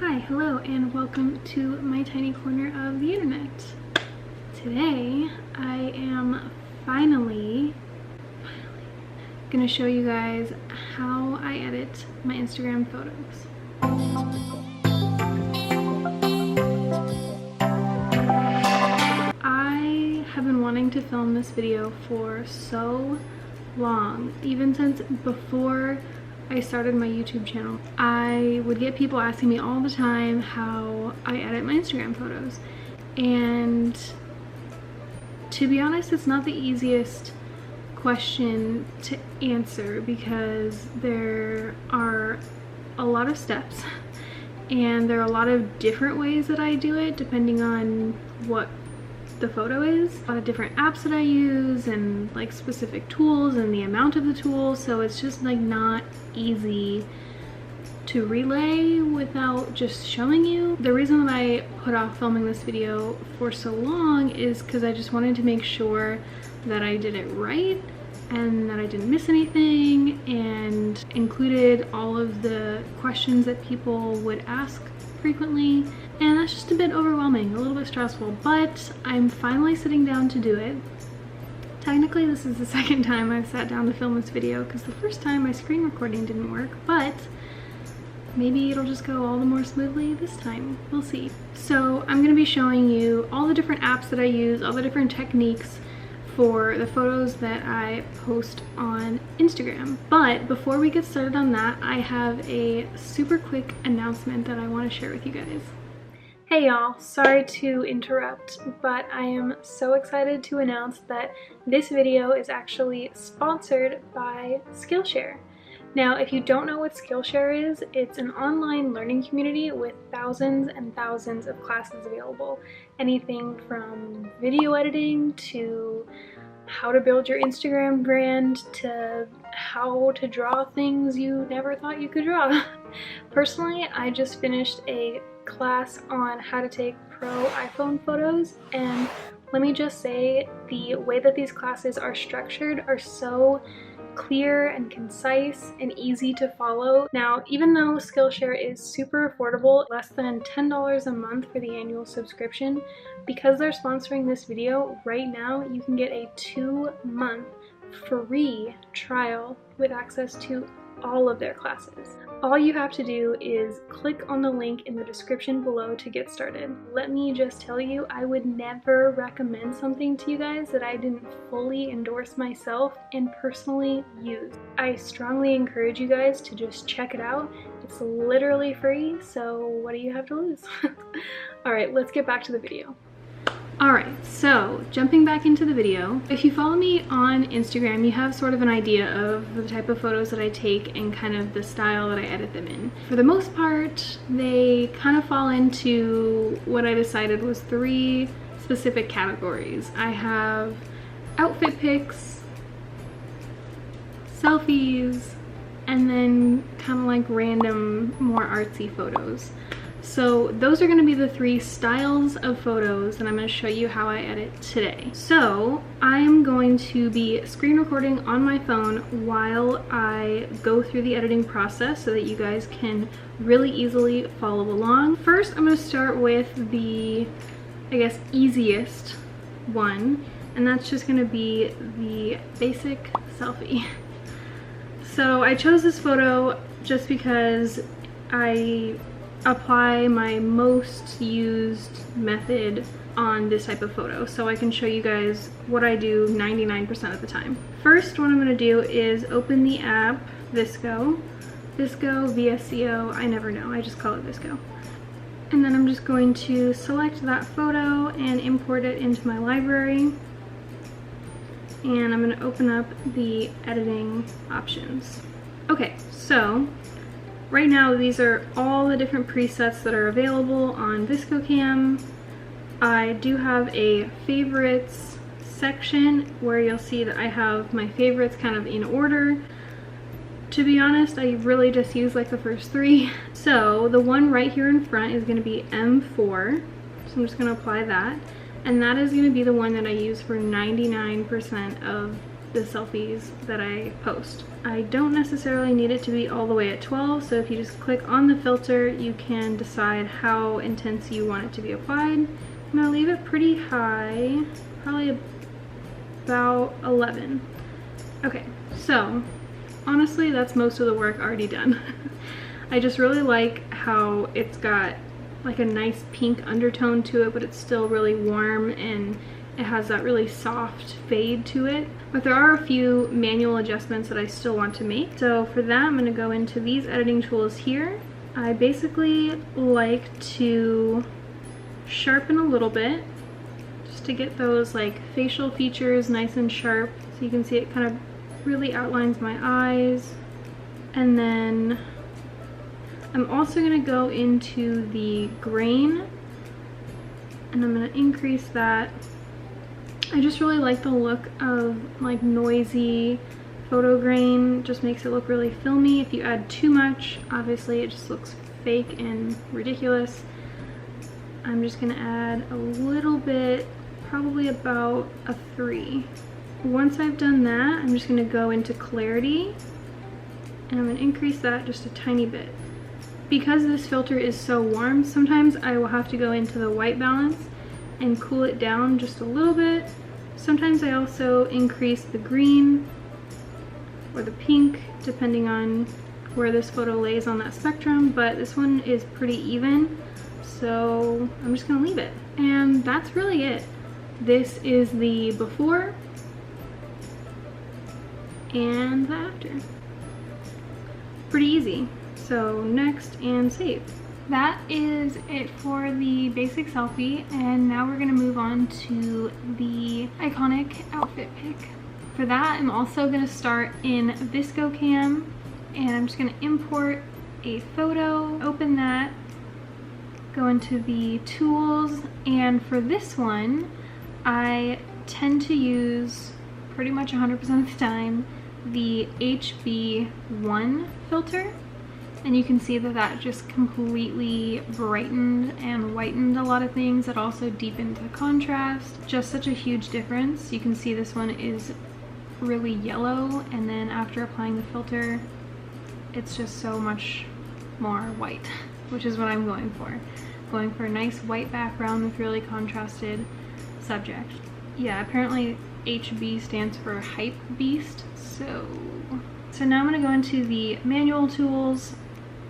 Hi, hello, and welcome to my tiny corner of the internet. Today, I am finally gonna show you guys how I edit my Instagram photos. I have been wanting to film this video for so long, even since before I started my YouTube channel. I would get people asking me all the time how I edit my Instagram photos, and to be honest, it's not the easiest question to answer because there are a lot of steps and there are a lot of different ways that I do it depending on what the photo is. A lot of different apps that I use and like specific tools and the amount of the tools, so it's just like not easy to relay without just showing you. The reason that I put off filming this video for so long is because I just wanted to make sure that I did it right and that I didn't miss anything and included all of the questions that people would ask frequently, and that's just a bit overwhelming, a little bit stressful, but I'm finally sitting down to do it. Technically, this is the second time I've sat down to film this video because the first time my screen recording didn't work, but maybe it'll just go all the more smoothly this time. We'll see. So I'm going to be showing you all the different apps that I use, all the different techniques for the photos that I post on Instagram. But before we get started on that, I have a super quick announcement that I want to share with you guys. Hey y'all, sorry to interrupt, but I am so excited to announce that this video is actually sponsored by Skillshare. Now, if you don't know what Skillshare is, it's an online learning community with thousands and thousands of classes available. Anything from video editing to how to build your Instagram brand to how to draw things you never thought you could draw. Personally, I just finished a class on how to take pro iPhone photos, and let me just say the way that these classes are structured are so clear and concise and easy to follow. Now, even though Skillshare is super affordable, less than $10 a month for the annual subscription, because they're sponsoring this video right now, you can get a 2-month free trial with access to all of their classes. All you have to do is click on the link in the description below to get started. Let me just tell you, I would never recommend something to you guys that I didn't fully endorse myself and personally use. I strongly encourage you guys to just check it out. It's literally free, so what do you have to lose? Alright, let's get back to the video. Alright, so jumping back into the video, if you follow me on Instagram, you have sort of an idea of the type of photos that I take and kind of the style that I edit them in. For the most part, they kind of fall into what I decided was 3 specific categories. I have outfit pics, selfies, and then kind of like random, more artsy photos. So those are going to be the 3 styles of photos, and I'm going to show you how I edit today. So I'm going to be screen recording on my phone while I go through the editing process so that you guys can really easily follow along. First, I'm going to start with the, I guess, easiest one, and that's just going to be the basic selfie. So I chose this photo just because I apply my most used method on this type of photo, so I can show you guys what I do 99% of the time. First, what I'm going to do is open the app VSCO, VSCO, I never know, I just call it VSCO. And then I'm just going to select that photo and import it into my library. And I'm going to open up the editing options. Okay, so right now, these are all the different presets that are available on VSCOcam. I do have a favorites section where you'll see that I have my favorites kind of in order. To be honest, I really just use like the first 3. So the one right here in front is going to be M4. So I'm just going to apply that. And that is going to be the one that I use for 99% of the selfies that I post. I don't necessarily need it to be all the way at 12, so if you just click on the filter, you can decide how intense you want it to be applied. I'm gonna leave it pretty high, probably about 11. Okay, so honestly, that's most of the work already done. I just really like how it's got like a nice pink undertone to it, but it's still really warm and it has that really soft fade to it. But there are a few manual adjustments that I still want to make. So for that, I'm gonna go into these editing tools here. I basically like to sharpen a little bit just to get those like facial features nice and sharp. So you can see it kind of really outlines my eyes. And then I'm also gonna go into the grain and I'm gonna increase that. I just really like the look of like noisy photo grain, just makes it look really filmy. If you add too much, obviously it just looks fake and ridiculous. I'm just gonna add a little bit, probably about a 3. Once I've done that, I'm just gonna go into clarity and I'm gonna increase that just a tiny bit. Because this filter is so warm, sometimes I will have to go into the white balance and cool it down just a little bit. Sometimes I also increase the green or the pink, depending on where this photo lays on that spectrum, but this one is pretty even, so I'm just gonna leave it. And that's really it. This is the before and the after. Pretty easy. So next and save. That is it for the basic selfie, and now we're gonna move on to the iconic outfit pic. For that, I'm also gonna start in ViscoCam, and I'm just gonna import a photo, open that, go into the tools, and for this one, I tend to use pretty much 100% of the time the HB1 filter. And you can see that that just completely brightened and whitened a lot of things. It also deepened the contrast. Just such a huge difference. You can see this one is really yellow, and then after applying the filter, it's just so much more white, which is what I'm going for. Going for a nice white background with really contrasted subject. Yeah, apparently HB stands for Hype Beast. So now I'm gonna go into the manual tools.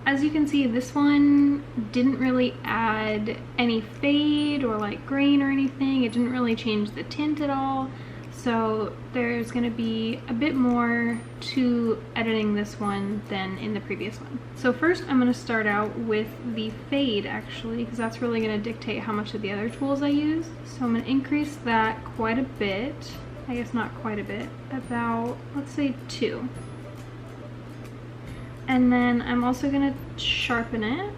As you can see, this one didn't really add any fade or like grain or anything. It didn't really change the tint at all. So there's gonna be a bit more to editing this one than in the previous one. So first I'm gonna start out with the fade actually, because that's really gonna dictate how much of the other tools I use. So I'm gonna increase that quite a bit. I guess not quite a bit, about, let's say 2. And then I'm also gonna sharpen it,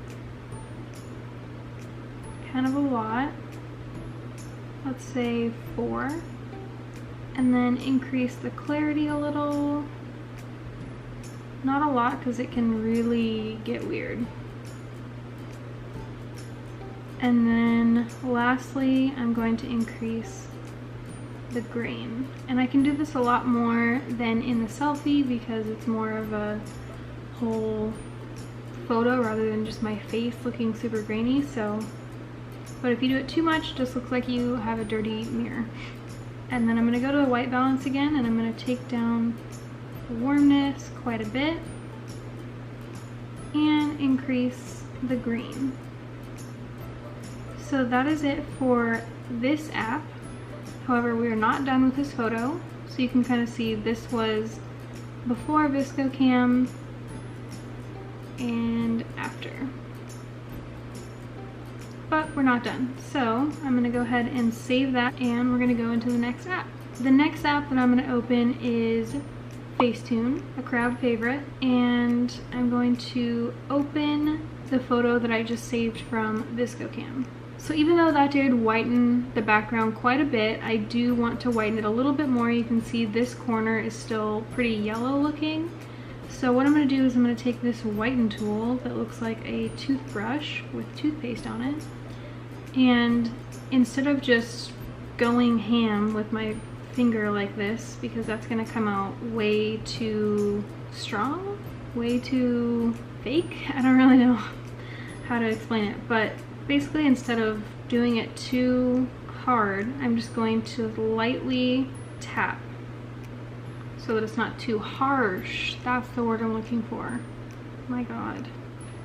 kind of a lot, let's say 4. And then increase the clarity a little, not a lot because it can really get weird. And then lastly, I'm going to increase the grain. And I can do this a lot more than in the selfie because it's more of a whole photo rather than just my face looking super grainy. So, but if you do it too much, it just looks like you have a dirty mirror. And then I'm going to go to the white balance again, and I'm going to take down the warmness quite a bit and increase the green. So that is it for this app. However, we are not done with this photo. So you can kind of see this was before ViscoCam and after. But we're not done. So I'm gonna go ahead and save that, and we're gonna go into the next app. The next app that I'm gonna open is Facetune, a crowd favorite, and I'm going to open the photo that I just saved from ViscoCam. So even though that did whiten the background quite a bit, I do want to whiten it a little bit more. You can see this corner is still pretty yellow looking. So what I'm going to do is I'm going to take this whiten tool that looks like a toothbrush with toothpaste on it, and instead of just going ham with my finger like this because that's gonna come out way too strong, way too fake. I don't really know how to explain it, but basically instead of doing it too hard, I'm just going to lightly tap so that it's not too harsh. That's the word I'm looking for. My God.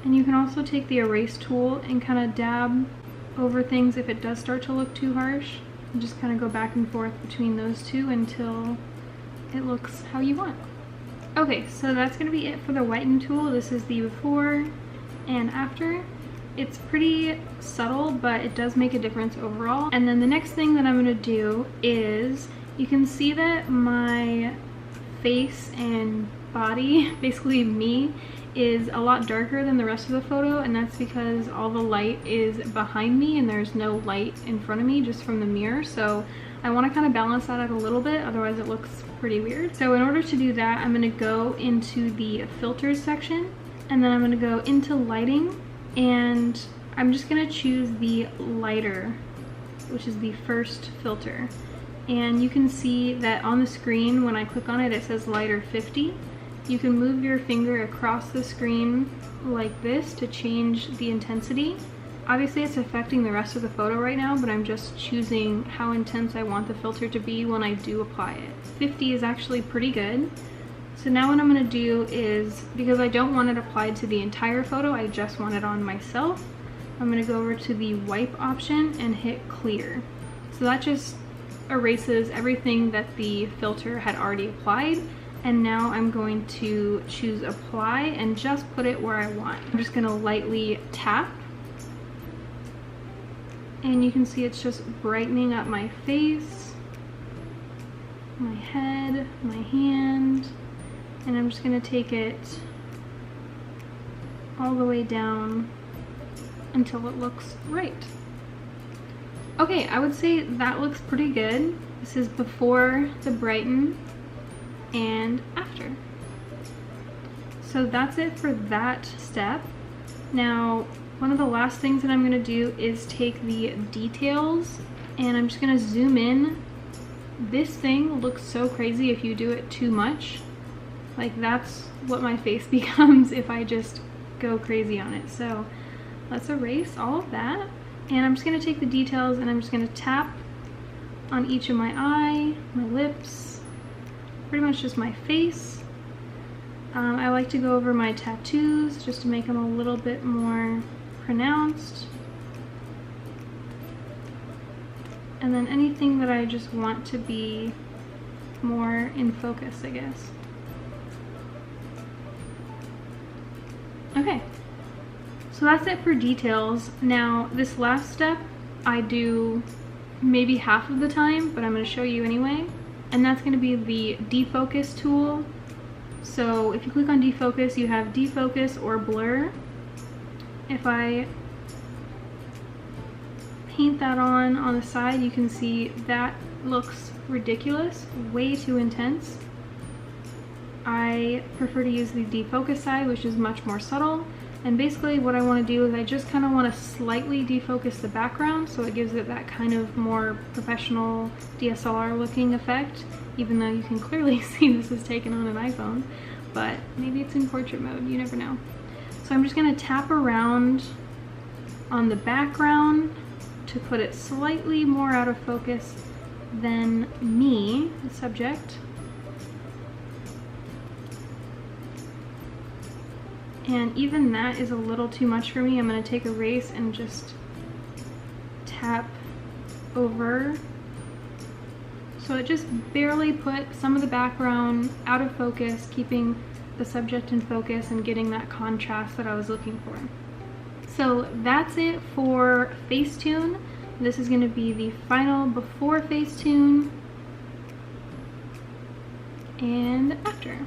And you can also take the erase tool and kind of dab over things if it does start to look too harsh. And just kind of go back and forth between those two until it looks how you want. Okay, so that's going to be it for the whiten tool. This is the before and after. It's pretty subtle, but it does make a difference overall. And then the next thing that I'm going to do is, you can see that my face and body, basically me, is a lot darker than the rest of the photo, and that's because all the light is behind me and there's no light in front of me just from the mirror. So I want to kind of balance that out a little bit, otherwise it looks pretty weird. So in order to do that, I'm going to go into the filters section, and then I'm going to go into lighting, and I'm just going to choose the lighter, which is the first filter. And you can see that on the screen when I click on it, it says lighter 50. You can move your finger across the screen like this to change the intensity. Obviously it's affecting the rest of the photo right now, but I'm just choosing how intense I want the filter to be when I do apply it. 50 is actually pretty good. So now what I'm going to do is, because I don't want it applied to the entire photo, I just want it on myself, I'm going to go over to the wipe option and hit clear. So that just erases everything that the filter had already applied. And now I'm going to choose apply and just put it where I want. I'm just going to lightly tap. And you can see it's just brightening up my face, my head, my hand. And I'm just going to take it all the way down until it looks right. Okay, I would say that looks pretty good. This is before the brighten and after. So that's it for that step. Now, one of the last things that I'm going to do is take the details, and I'm just going to zoom in. This thing looks so crazy if you do it too much. Like, that's what my face becomes if I just go crazy on it. So let's erase all of that. And I'm just going to take the details and I'm just going to tap on each of my eye, my lips, pretty much just my face. I like to go over my tattoos just to make them a little bit more pronounced. And then anything that I just want to be more in focus, I guess. Okay, so that's it for details. Now, this last step I do maybe half of the time, but I'm going to show you anyway. And that's going to be the defocus tool. So if you click on defocus, you have defocus or blur. If I paint that on the side, you can see that looks ridiculous, way too intense. I prefer to use the defocus side, which is much more subtle. And basically what I want to do is I just kind of want to slightly defocus the background so it gives it that kind of more professional DSLR looking effect, even though you can clearly see this is taken on an iPhone, but maybe it's in portrait mode, you never know. So I'm just going to tap around on the background to put it slightly more out of focus than me, the subject. And even that is a little too much for me. I'm going to take erase and just tap over. So it just barely put some of the background out of focus, keeping the subject in focus and getting that contrast that I was looking for. So that's it for Facetune. This is going to be the final before Facetune and after.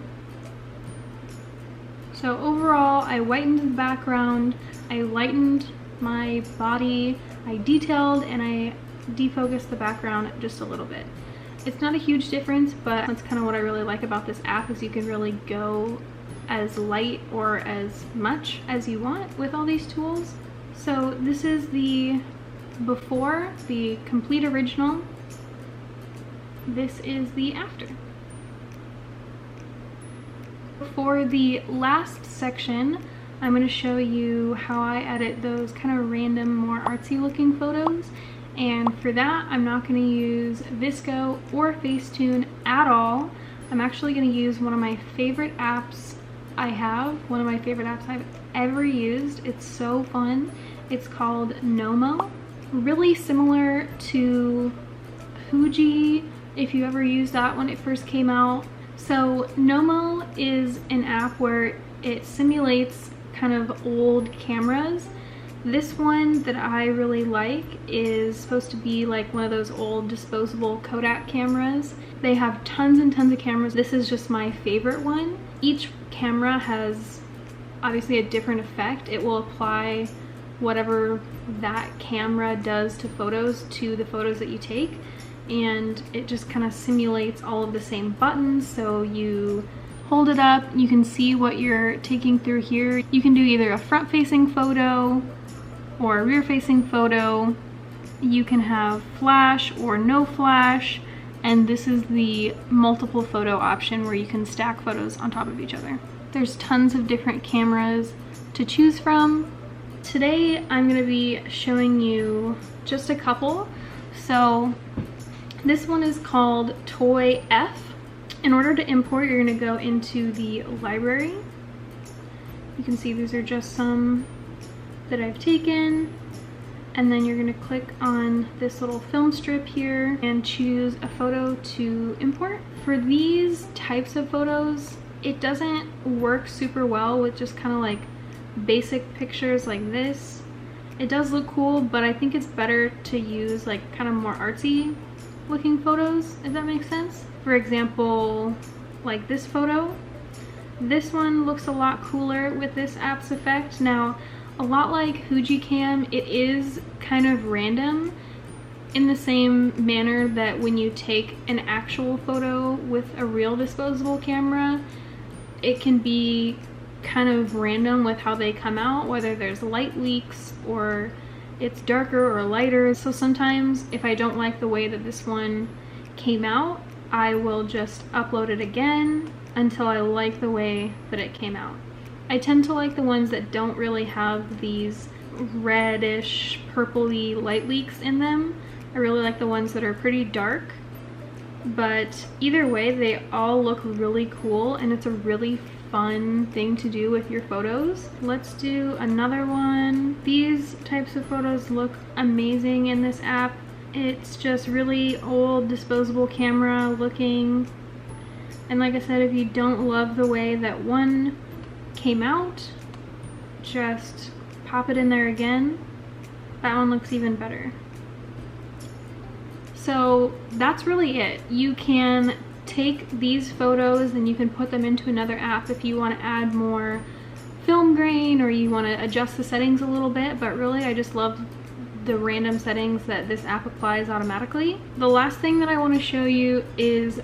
So overall, I whitened the background, I lightened my body, I detailed, and I defocused the background just a little bit. It's not a huge difference, but that's kind of what I really like about this app, is you can really go as light or as much as you want with all these tools. So this is the before, the complete original, this is the after. For the last section, I'm going to show you how I edit those kind of random, more artsy looking photos. And for that, I'm not going to use Visco or Facetune at all. I'm actually going to use one of my favorite apps one of my favorite apps I've ever used. It's so fun. It's called NoMo. Really similar to Fuji, if you ever used that when it first came out. So NoMo is an app where it simulates kind of old cameras. This one that I really like is supposed to be like one of those old disposable Kodak cameras. They have tons and tons of cameras. This is just my favorite one. Each camera has obviously a different effect. It will apply whatever that camera does to photos to the photos that you take, and it just kind of simulates all of the same buttons. So you hold it up, you can see what you're taking through here. You can do either a front-facing photo or a rear-facing photo. You can have flash or no flash, and this is the multiple photo option where you can stack photos on top of each other. There's tons of different cameras to choose from. Today I'm going to be showing you just a couple. So this one is called Toy F. In order to import, you're going to go into the library. You can see these are just some that I've taken, and then you're going to click on this little film strip here and choose a photo to import. For these types of photos, it doesn't work super well with just kind of like basic pictures like this. It does look cool, but I think it's better to use like kind of more artsy looking photos, if that makes sense. For example, like this photo. This one looks a lot cooler with this app's effect. Now, a lot like Fujicam, it is kind of random in the same manner that when you take an actual photo with a real disposable camera, it can be kind of random with how they come out, whether there's light leaks or it's darker or lighter. So sometimes if I don't like the way that this one came out, I will just upload it again until I like the way that it came out. I tend to like the ones that don't really have these reddish, purpley light leaks in them. I really like the ones that are pretty dark. But either way, they all look really cool, and it's a really fun thing to do with your photos. Let's do another one. These types of photos look amazing in this app. It's just really old disposable camera looking. And like I said, if you don't love the way that one came out, just pop it in there again. That one looks even better. So that's really it. You can take these photos and you can put them into another app if you want to add more film grain or you want to adjust the settings a little bit, but really I just love the random settings that this app applies automatically. The last thing that I want to show you is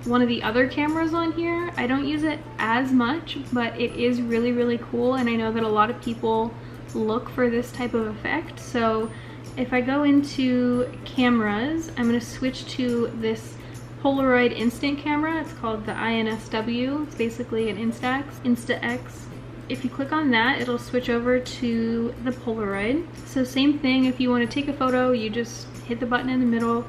one of the other cameras on here. I don't use it as much, but it is really, really cool, and I know that a lot of people look for this type of effect. So if I go into cameras, I'm going to switch to this Polaroid instant camera. It's called the INSW. It's basically an Insta-X. If you click on that, it'll switch over to the Polaroid. So same thing, if you want to take a photo, you just hit the button in the middle,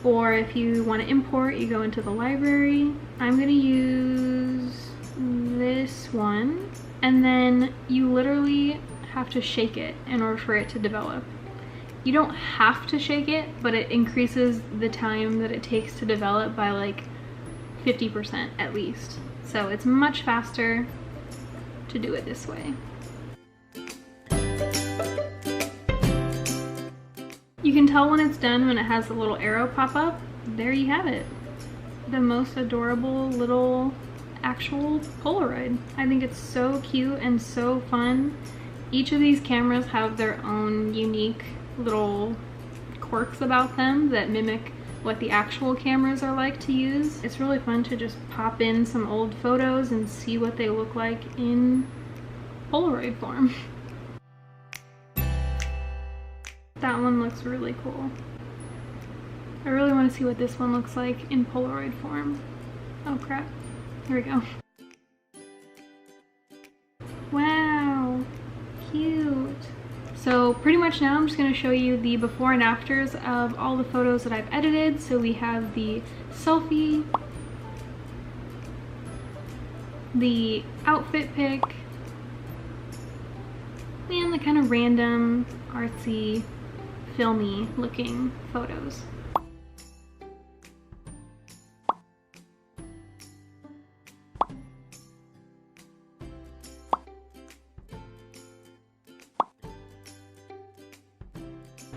or if you want to import, you go into the library. I'm going to use this one, and then you literally have to shake it in order for it to develop. You don't have to shake it, but it increases the time that it takes to develop by like 50% at least. So it's much faster to do it this way. You can tell when it's done when it has the little arrow pop up. There you have it. The most adorable little actual Polaroid. I think it's so cute and so fun. Each of these cameras have their own unique little quirks about them that mimic what the actual cameras are like to use. It's really fun to just pop in some old photos and see what they look like in Polaroid form. That one looks really cool. I really want to see what this one looks like in Polaroid form. Oh crap. Here we go. Wow, cute. So pretty much now I'm just going to show you the before and afters of all the photos that I've edited. So we have the selfie, the outfit pic, and the kind of random, artsy, filmy looking photos.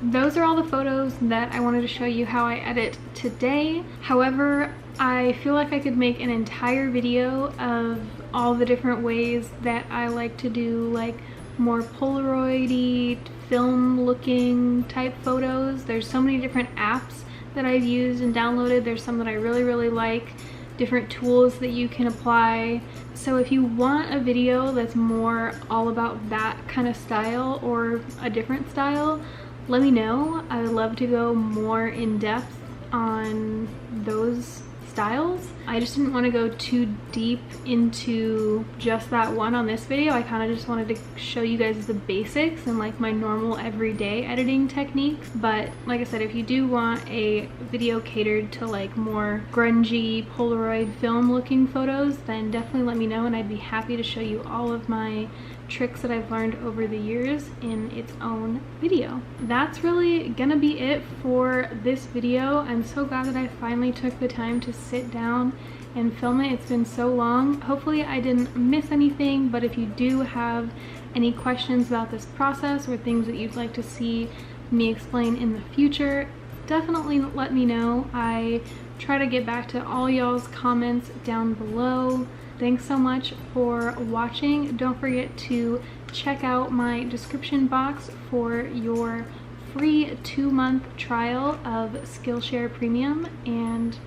Those are all the photos that I wanted to show you how I edit today. However, I feel like I could make an entire video of all the different ways that I like to do like more Polaroid-y, film looking type photos. There's so many different apps that I've used and downloaded. There's some that I really like, different tools that you can apply. So if you want a video that's more all about that kind of style or a different style, let me know. I would love to go more in depth on those styles. I just didn't want to go too deep into just that one on this video. I kind of just wanted to show you guys the basics and like my normal everyday editing techniques. But like I said, if you do want a video catered to like more grungy Polaroid film looking photos, then definitely let me know and I'd be happy to show you all of my tricks that I've learned over the years in its own video. That's really gonna be it for this video. I'm so glad that I finally took the time to sit down and film it. It's been so long. Hopefully I didn't miss anything, but if you do have any questions about this process or things that you'd like to see me explain in the future, definitely let me know. I try to get back to all y'all's comments down below. Thanks so much for watching. Don't forget to check out my description box for your free 2-month trial of Skillshare Premium, and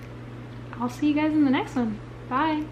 I'll see you guys in the next one. Bye!